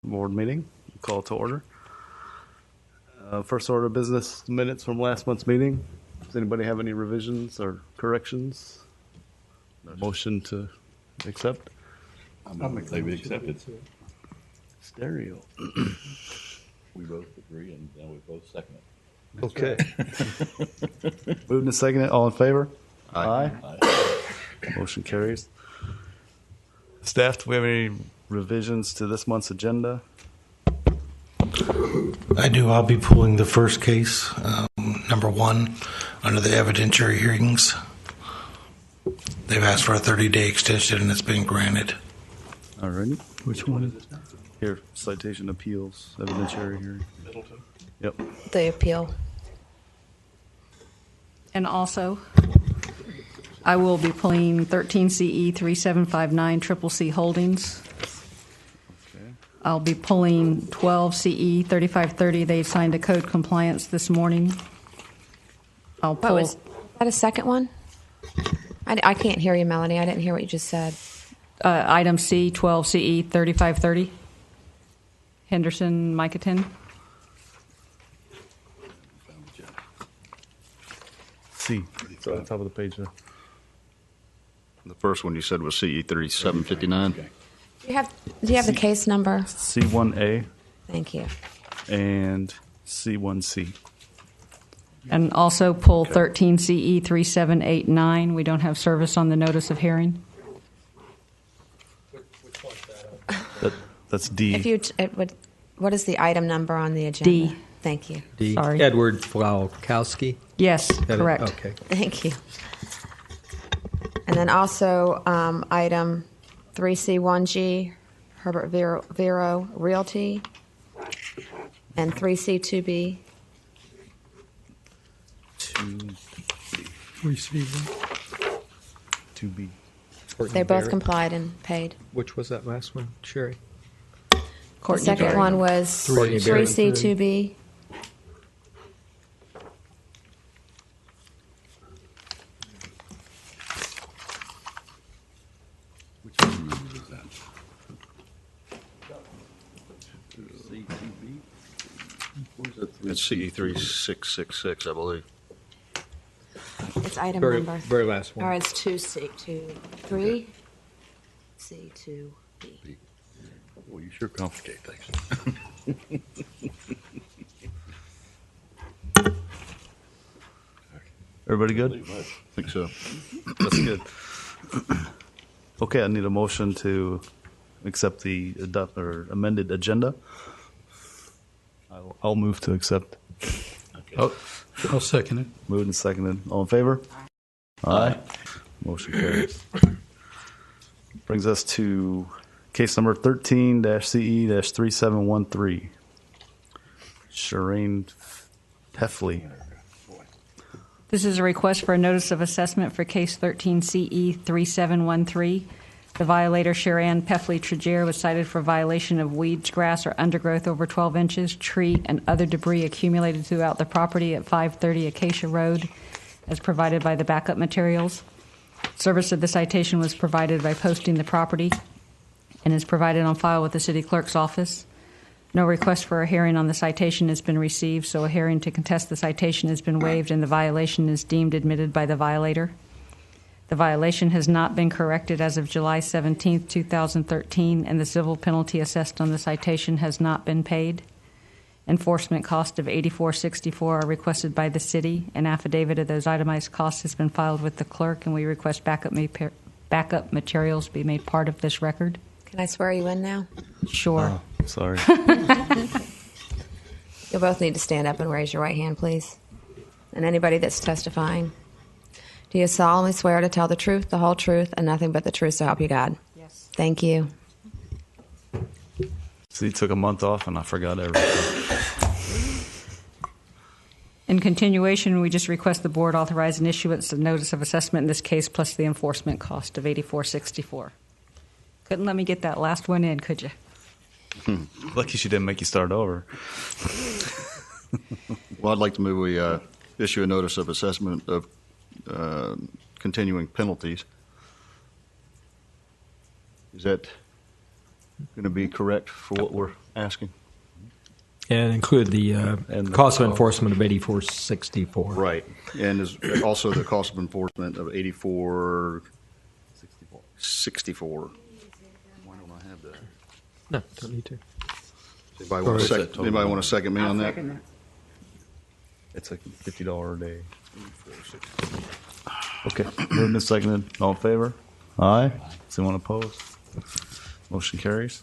Board meeting, call to order. First order of business, minutes from last month's meeting. Does anybody have any revisions or corrections? Motion to accept? I'll make the motion. Accepted. Stereo. We both agree, and then we both second it. Okay. Moving to second it, all in favor? Aye. Motion carries. Staff, do we have any revisions to this month's agenda? I do. I'll be pulling the first case, number 1, under the evidentiary hearings. They've asked for a 30-day extension, and it's been granted. All righty. Which one is it? Here, citation appeals, evidentiary hearing. Middleton? Yep. The appeal. And also, I will be pulling 13 CE 3759 Triple C Holdings. Okay. I'll be pulling 12 CE 3530. They signed a code compliance this morning. I'll What pull was that? A second one? I can't hear you, Melanie. I didn't hear what you just said. item C 12 CE 3530. Henderson Micatin. C. It's on the top of the page there. The first one you said was CE 3759. Do you have the case number? C1A Thank you. and C1C. And also pull 13 CE 3789. We don't have service on the notice of hearing. That's D. If you, what is the item number on the agenda? D. Thank you. D. Sorry. Edward Flaukowski. Yes, Is that it? correct. Okay. Thank you. And then also item 3C1G, Herbert Vero Realty, and 3C2B. 2B. They both complied and paid. Which was that last one, Sherry? The Courtney second Berry. one was Courtney Berry. 3C2B. Which one number is that? It's CE 3666, I believe. It's item Very, number. very last one. Or it's 3C2B. Well, you sure complicate things. Everybody good? I think so. That's good. Okay, I need a motion to accept the amended agenda. I'll move to accept. I'll second it. Moved and seconded. All in favor? Aye. Motion carries. Brings us to case number 13-CE-3713. Shireen Peffley. This is a request for a notice of assessment for case 13 CE 3713. The violator, Sharan Peffley Tregear, was cited for violation of weeds, grass, or undergrowth over 12 inches, tree, and other debris accumulated throughout the property at 530 Acacia Road, as provided by the backup materials. Service of the citation was provided by posting the property and is provided on file with the city clerk's office. No request for a hearing on the citation has been received, so a hearing to contest the citation has been waived and the violation is deemed admitted by the violator. The violation has not been corrected as of July 17, 2013, and the civil penalty assessed on the citation has not been paid. Enforcement cost of $84.64 are requested by the city. An affidavit of those itemized costs has been filed with the clerk, and we request backup materials be made part of this record. Can I swear you in now? Sure. Oh, sorry. You'll both need to stand up and raise your right hand, please. And anybody that's testifying. Do you solemnly swear to tell the truth, the whole truth, and nothing but the truth, so help you God? Yes. Thank you. See, took a month off and I forgot everything. In continuation, we just request the board authorize an issuance of notice of assessment in this case plus the enforcement cost of $84.64. Couldn't let me get that last one in, could you? Lucky she didn't make you start over. Well, I'd like to move we issue a notice of assessment of continuing penalties. Is that going to be correct for what we're asking? And include the And the cost of cost. enforcement of 8464. Right. And is also the cost of enforcement of 8464. Why don't I have that? No, don't need to. Anybody want to second me on that? It's like $50 a day. Okay, moved and seconded. All in favor? Aye. Does anyone opposed? Motion carries.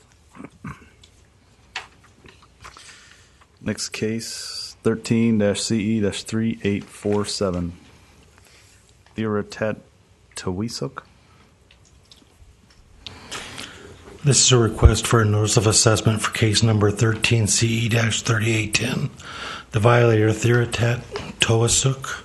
Next case, 13-CE-3847. Vero Tawisuk. This is a request for a notice of assessment for case number 13CE-3810. The violator, Thiratat Toasuk,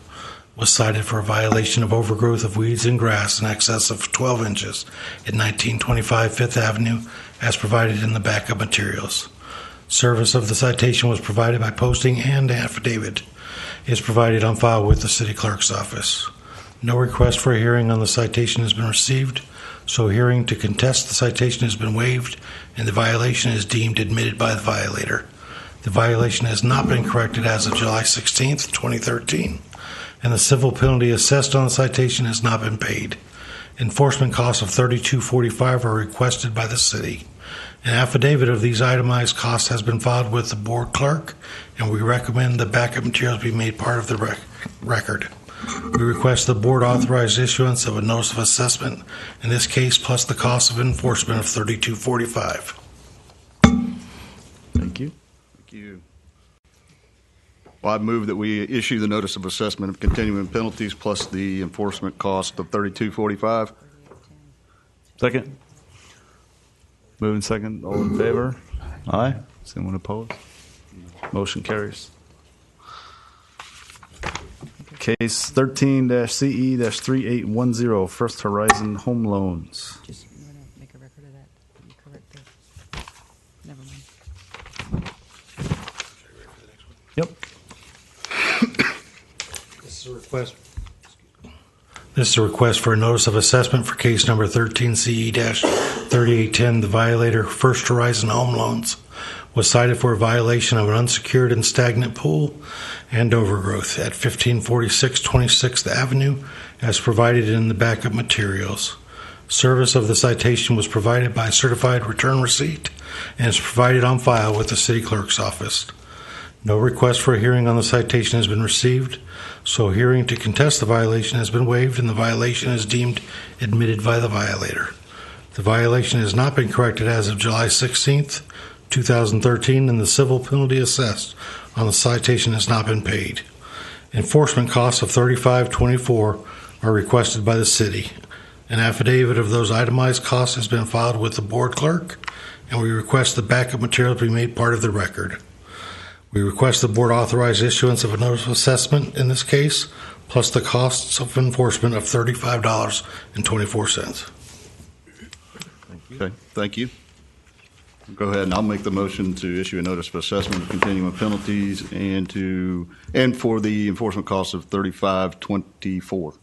was cited for a violation of overgrowth of weeds and grass in excess of 12 inches at 1925 Fifth Avenue, as provided in the backup materials. Service of the citation was provided by posting, and affidavit is provided on file with the city clerk's office. No request for a hearing on the citation has been received, so a hearing to contest the citation has been waived, and the violation is deemed admitted by the violator. The violation has not been corrected as of July 16th, 2013, and the civil penalty assessed on the citation has not been paid. Enforcement costs of $32.45 are requested by the city. An affidavit of these itemized costs has been filed with the board clerk, and we recommend the backup materials be made part of the record. We request the board authorize issuance of a notice of assessment in this case, plus the cost of enforcement of $32.45. Thank you. Thank you. Well, I move that we issue the notice of assessment of continuing penalties plus the enforcement cost of $32.45. Second. Moving second. All in favor? Aye. Does anyone opposed? Motion carries. Case 13-CE-3810, First Horizon Home Loans. Just you want to make a record of that? You correct this? Never mind. Yep. This is a request for a notice of assessment for case number 13CE-3810. The violator, First Horizon Home Loans, was cited for a violation of an unsecured and stagnant pool and overgrowth at 1546 26th Avenue, as provided in the backup materials. Service of the citation was provided by certified return receipt and is provided on file with the city clerk's office. No request for a hearing on the citation has been received, so a hearing to contest the violation has been waived, and the violation is deemed admitted by the violator. The violation has not been corrected as of July 16th, 2013, and the civil penalty assessed on the citation has not been paid. Enforcement costs of $35.24 are requested by the city. An affidavit of those itemized costs has been filed with the board clerk, and we request the backup materials be made part of the record. We request the board authorize issuance of a notice of assessment in this case, plus the costs of enforcement of $35.24. Okay, thank you. Go ahead, and I'll make the motion to issue a notice of assessment of continuing penalties and for the enforcement costs of $35.24.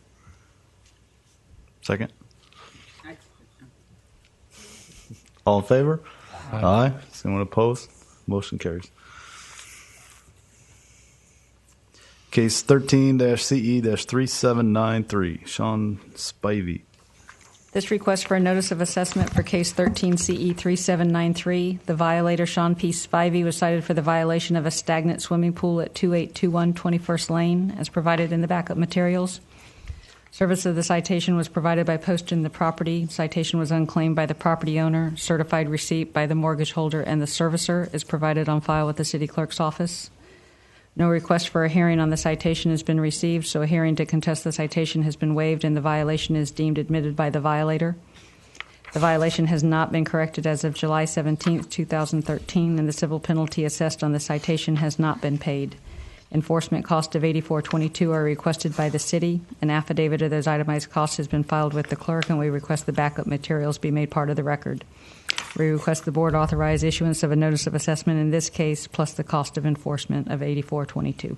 Second. All in favor? Aye. Does anyone opposed? Motion carries. Case 13-CE-3793, Sean Spivey. This request for a notice of assessment for case 13CE3793. The violator, Sean P. Spivey, was cited for the violation of a stagnant swimming pool at 2821 21st Lane, as provided in the backup materials. Service of the citation was provided by posting the property. Citation was unclaimed by the property owner. Certified receipt by the mortgage holder and the servicer is provided on file with the city clerk's office. No request for a hearing on the citation has been received, so a hearing to contest the citation has been waived, and the violation is deemed admitted by the violator. The violation has not been corrected as of July 17, 2013, and the civil penalty assessed on the citation has not been paid. Enforcement costs of $84.22 are requested by the city. An affidavit of those itemized costs has been filed with the clerk, and we request the backup materials be made part of the record. We request the board authorize issuance of a notice of assessment in this case, plus the cost of enforcement of $84.22.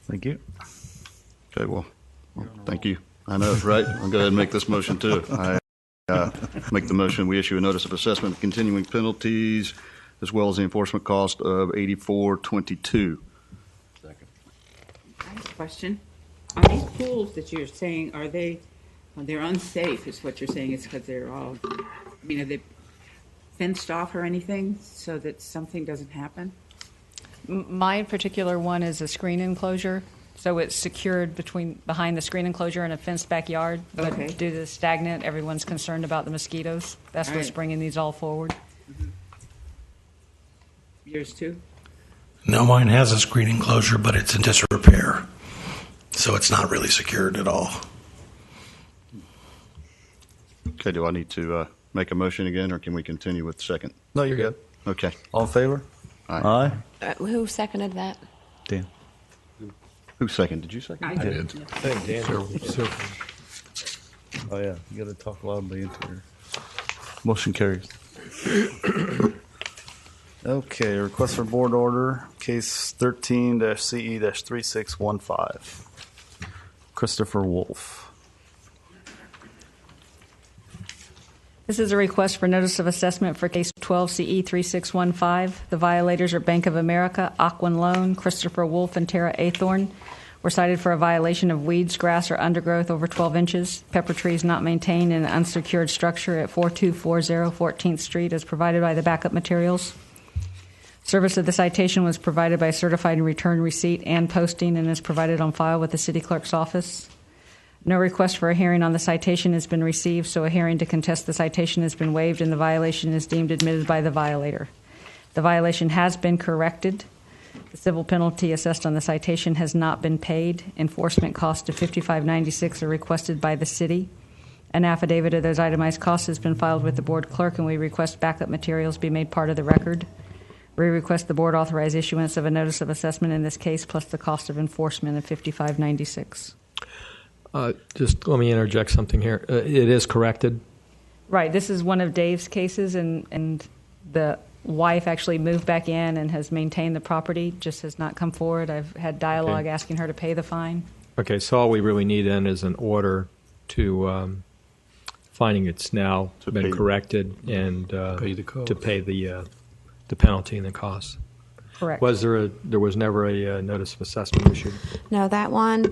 Thank you. Okay, well, thank you. I know, right? I'll go ahead and make this motion too. Make the motion, we issue a notice of assessment of continuing penalties as well as the enforcement cost of $84.22. Second. I have a question. Are these pools that you're saying, they're unsafe is what you're saying? It's because they're all, are they fenced off or anything so that something doesn't happen? My particular one is a screen enclosure, so it's secured behind the screen enclosure in a fenced backyard. But Okay. due to the stagnant, everyone's concerned about the mosquitoes. That's what's Right. bringing these all forward. Yours too? No, mine has a screen enclosure, but it's in disrepair. So it's not really secured at all. Okay, do I need to make a motion again, or can we continue with the second? No, you're good. Okay. All in favor? Aye. Who seconded that? Dan. Who seconded? Did you second? I did. Oh, yeah. You got to talk loudly into your motion carries. Okay, request for board order, case 13-CE-3615. Christopher Wolf. This is a request for notice of assessment for case 12CE3615. The violators are Bank of America, Aquin Loan, Christopher Wolf, and Tara Athorn. Were cited for a violation of weeds, grass, or undergrowth over 12 inches, pepper trees not maintained in an unsecured structure at 4240 14th Street as provided by the backup materials. Service of the citation was provided by certified and returned receipt and posting and is provided on file with the city clerk's office. No request for a hearing on the citation has been received, so a hearing to contest the citation has been waived and the violation is deemed admitted by the violator. The violation has been corrected. The civil penalty assessed on the citation has not been paid. Enforcement costs of $55.96 are requested by the city. An affidavit of those itemized costs has been filed with the board clerk, and we request backup materials be made part of the record. We request the board authorize issuance of a notice of assessment in this case, plus the cost of enforcement of $55.96. Just let me interject something here. It is corrected. Right. This is one of Dave's cases, and the wife actually moved back in and has maintained the property, just has not come forward. I've had dialogue asking her to pay the fine. Okay, so all we really need then is an order to finding it's now To been pay- corrected and Pay the cost. to pay the penalty and the costs. Correct. There was never a notice of assessment issued? No, that one,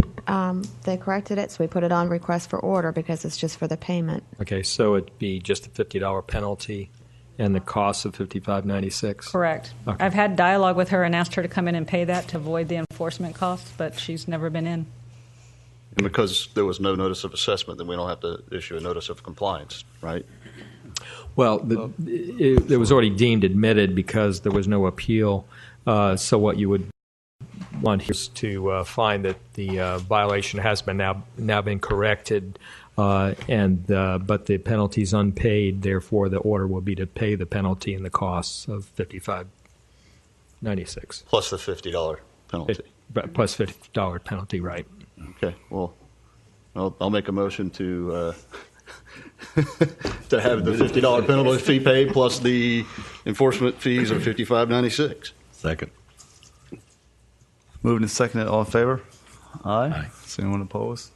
they corrected it, so we put it on request for order because it's just for the payment. Okay, so it'd be just a $50 penalty and the cost of $55.96? Correct. Okay. I've had dialogue with her and asked her to come in and pay that to avoid the enforcement costs, but she's never been in. And because there was no notice of assessment, then we don't have to issue a notice of compliance, right? Well, it was already deemed admitted because there was no appeal. So what you would want here is to find that the violation has been now been corrected, but the penalty is unpaid. Therefore, the order will be to pay the penalty and the costs of $55.96 Plus the $50 penalty. plus $50 penalty. Right. Okay, well, I'll make a motion to to have the $50 penalty fee paid plus the enforcement fees of $55.96. Second. Moved and seconded. All in favor? Aye. Aye. Is anyone opposed?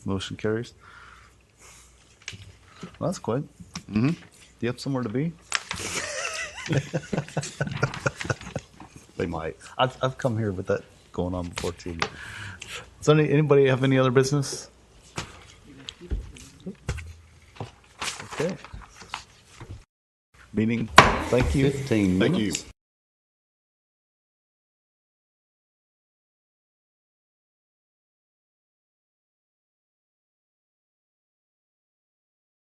Motion carries. Well, that's quick. Mm-hmm. Do you have somewhere to be? They might. I've come here with that going on before too. Does anybody have any other business? Okay. Meeting. Thank you. 15 Thank minutes. you.